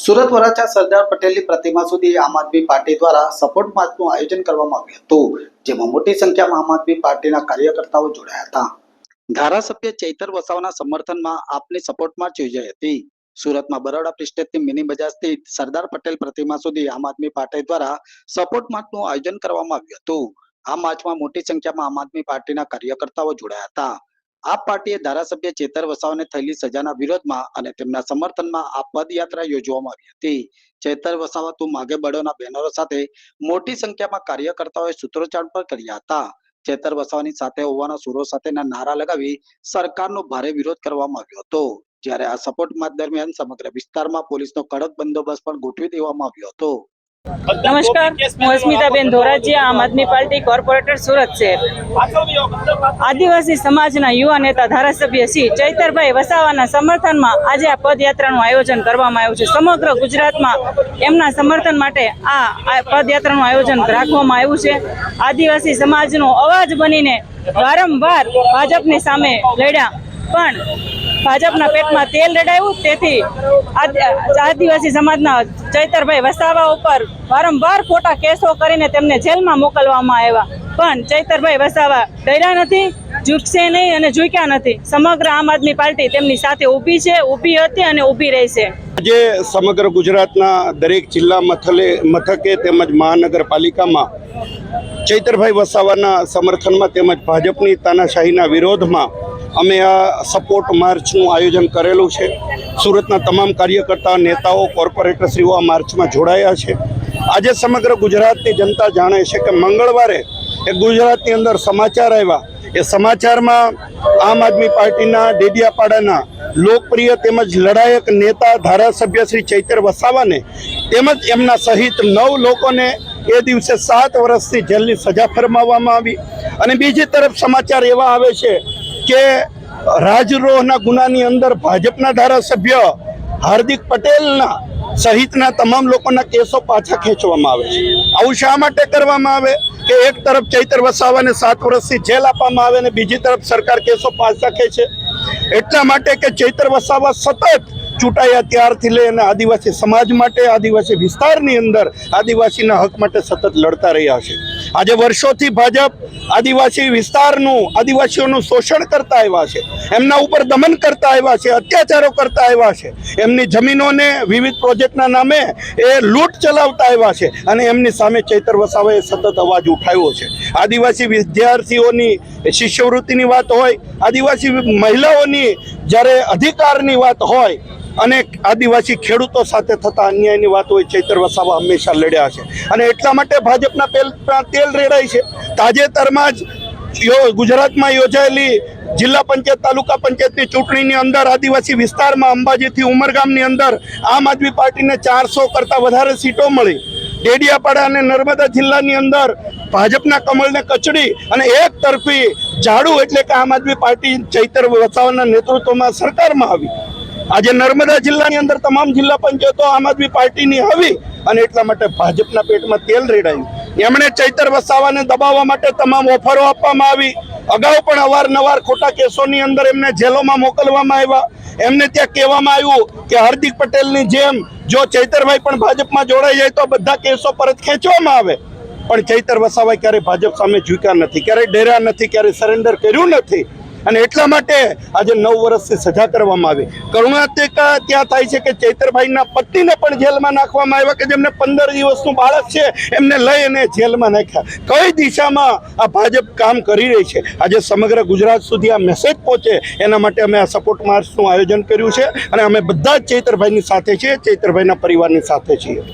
સુરત વરાછા સરદાર પટેલની પ્રતિમા સુધી આમ આદમી પાર્ટી દ્વારા સપોર્ટ માર્ચનું આયોજન કરવામાં આવ્યું હતું, જેમાં મોટી સંખ્યામાં આમ આદમી પાર્ટીના કાર્યકર્તાઓ જોડાયા હતા। ધારાસભ્ય ચૈતર વસાવાના સમર્થનમાં આપની સપોર્ટ માર્ચ યોજાઈ હતી। સુરતમાં બરોડા પ્રિસ્ટેટની મિની બજાર સ્થિત સરદાર પટેલ પ્રતિમા સુધી આમ આદમી પાર્ટી દ્વારા સપોર્ટ માર્ચનું આયોજન કરવામાં આવ્યું હતું। આ માર્ચમાં મોટી સંખ્યામાં આમ આદમી પાર્ટીના કાર્યકર્તાઓ જોડાયા હતા। આપ પાર્ટીએ ધારાસભ્ય ચેતર વસાવાને થયેલી સજાના વિરોધમાં અને તેમના સમર્થનમાં આ પદયાત્રા યોજવામાં આવી હતી। ચેતર વસાવા તું માગે બળોના બેનરો સાથે મોટી સંખ્યામાં કાર્યકર્તાઓએ સૂત્રોચ્ચાર પણ કર્યા હતા। ચેતર વસાવાની સાથે હોવાના સુરો સાથેના નારા લગાવી સરકારનો ભારે વિરોધ કરવામાં આવ્યો હતો। જ્યારે આ સપોર્ટ માર્ચ દરમિયાન સમગ્ર વિસ્તારમાં પોલીસનો કડક બંદોબસ્ત પણ ગોઠવી દેવામાં આવ્યો હતો। नमस्कार, હું અસ્મિતાબેન ધોરાજીયા, આમ આદમી પાર્ટી કોર્પોરેટર સુરત શહેર। આદિવાસી સમાજના યુવા નેતા ધારાસભ્ય શ્રી ચૈતરભાઈ વસાવાના સમર્થનમાં આજે આ પદયાત્રાનું આયોજન કરવામાં આવ્યું છે। સમગ્ર ગુજરાતમાં એમના સમર્થન માટે આ પદયાત્રાનું આયોજન રાખવામાં આવ્યું છે। આદિવાસી સમાજનો અવાજ બનીને વારંવાર ભાજપની સામે લડ્યા, પણ ભાજપના પેટમાં તેલ રેડાયું, તેથી આદિવાસી સમાજના ચૈતરભાઈ વસાવા ઉપર વારંવાર ખોટા કેસો કરીને તેમને જેલમાં મોકલવામાં આવ્યા, પણ ચૈતરભાઈ વસાવા ડર્યા નથી, ઝૂકશે નહીં અને ઝૂક્યા નથી। સમગ્ર આમ આદમી પાર્ટી તેમની સાથે ઊભી છે, ઊભી હતી અને ઊભી રહેશે। આજે સમગ્ર ગુજરાતના દરેક જિલ્લા મથકે તેમજ મહાનગરપાલિકામાં ચૈતરભાઈ વસાવાના સમર્થનમાં તેમજ ભાજપની તાનાશાહીના વિરોધમાં અમે આ સપોર્ટ માર્ચનું આયોજન કરેલું છે। સુરતના તમામ કાર્યકર્તાઓ, નેતાઓ, કોર્પોરેટરશ્રીઓ આ માર્ચમાં જોડાયા છે। આજે સમગ્ર ગુજરાતની જનતા જાણે છે કે મંગળવારે ગુજરાતની અંદર સમાચાર આવ્યા, એ સમાચારમાં આમ આદમી પાર્ટીના ડેડિયાપાડાના લોકપ્રિય તેમજ લડાયક નેતા ધારાસભ્ય શ્રી ચૈતર વસાવાને તેમજ એમના સહિત 9 લોકોને એ દિવસે 7 વર્ષથી જેલની સજા ફરમાવવામાં આવી। અને બીજી તરફ સમાચાર એવા આવે છે કે રાજદ્રોહના ગુનાની અંદર ભાજપના ધારાસભ્ય હાર્દિક પટેલના સહિતના તમામ લોકોના કેસો પાછા ખેંચવામાં આવે છે। આવું શા માટે કરવામાં આવે કે એક તરફ ચૈતર વસાવાને 7 વર્ષથી જેલ આપવામાં આવે અને બીજી તરફ સરકાર કેસો પાછા ખેંચે? એટલા માટે કે ચૈતર વસાવા સતત ચૂંટાયા ત્યારથી લઈને આદિવાસી સમાજ માટે, આદિવાસી વિસ્તારની અંદર આદિવાસીના હક માટે સતત લડતા રહ્યા છે। આજે વર્ષોથી ભાજપ આદિવાસી વિસ્તારનું, આદિવાસીઓનું શોષણ કરતા આવ્યા છે, એમના ઉપર દમન કરતા આવ્યા છે, અત્યાચારો કરતા આવ્યા છે, એમની જમીનોને વિવિધ પ્રોજેક્ટના નામે એ લૂંટ ચલાવતા આવ્યા છે અને એમની સામે ચૈતર વસાવાએ સતત અવાજ ઉઠાવ્યો છે। આદિવાસી વિદ્યાર્થીઓની શિષ્યવૃત્તિની વાત હોય, આદિવાસી મહિલાઓની જ્યારે અધિકારની વાત હોય અને આદિવાસી ખેડૂતો સાથે થતા અન્યાયની વાત હોય, ચૈતર વસાવા હંમેશા લડ્યા છે અને એટલા માટે ભાજપના તેલ રેડાય છે। તાજેતરમાં જ ગુજરાતમાં યોજાયેલી જિલ્લા પંચાયત, તાલુકા પંચાયતની ચૂંટણીની અંદર આદિવાસી વિસ્તારમાં અંબાજીથી ઉમરગામની અંદર આમ આદમી પાર્ટીને 400 કરતાં વધારે સીટો મળી। ડેડિયાપાડા અને નર્મદા જિલ્લાની અંદર ભાજપના કમળને કચડી અને એક તરફી ઝાડુ એટલે કે આમ આદમી પાર્ટી ચૈતર વસાવાના નેતૃત્વમાં સરકારમાં આવી। આજે નર્મદા જિલ્લાની અંદર તમામ જિલ્લા પંચાયતો આમ આદમી પાર્ટીની આવી અને એટલા માટે ભાજપના પેટમાં તેલ રેડાયું। એમણે ચૈતર વસાવાને દબાવવા માટે તમામ ઓફરો આપવામાં આવી। અગાઉ પણ અવારનવાર ખોટા કેસોની અંદર એમને જેલોમાં મોકલવામાં આવ્યા। એમને ત્યાં કહેવામાં આવ્યું કે હાર્દિક પટેલની જેમ જો ચૈતરભાઈ પણ ભાજપમાં જોડાઈ જાય તો બધા કેસો પરત ખેંચવામાં આવે, પણ ચૈતર વસાવાએ ક્યારેય ભાજપ સામે ઝૂક્યા નથી, ક્યારેય ડર્યા નથી, ક્યારેય સરેન્ડર કર્યું નથી અને એટલા માટે આજે 9 વર્ષથી સજા કરવામાં આવી। કરુણાતિકા ત્યાં થાય છે કે ચૈતરભાઈના પત્નીને પણ જેલમાં નાખવામાં આવ્યા કે જેમને 15 દિવસનું બાળક છે, એમને લઈ અને જેલમાં નાખ્યા। કઈ દિશામાં આ ભાજપ કામ કરી રહી છે? આજે સમગ્ર ગુજરાત સુધી આ મેસેજ પહોંચે એના માટે અમે આ સપોર્ટ માર્ચનું આયોજન કર્યું છે અને અમે બધા જ ચૈતરભાઈની સાથે છીએ, ચૈતરભાઈના પરિવારની સાથે છીએ।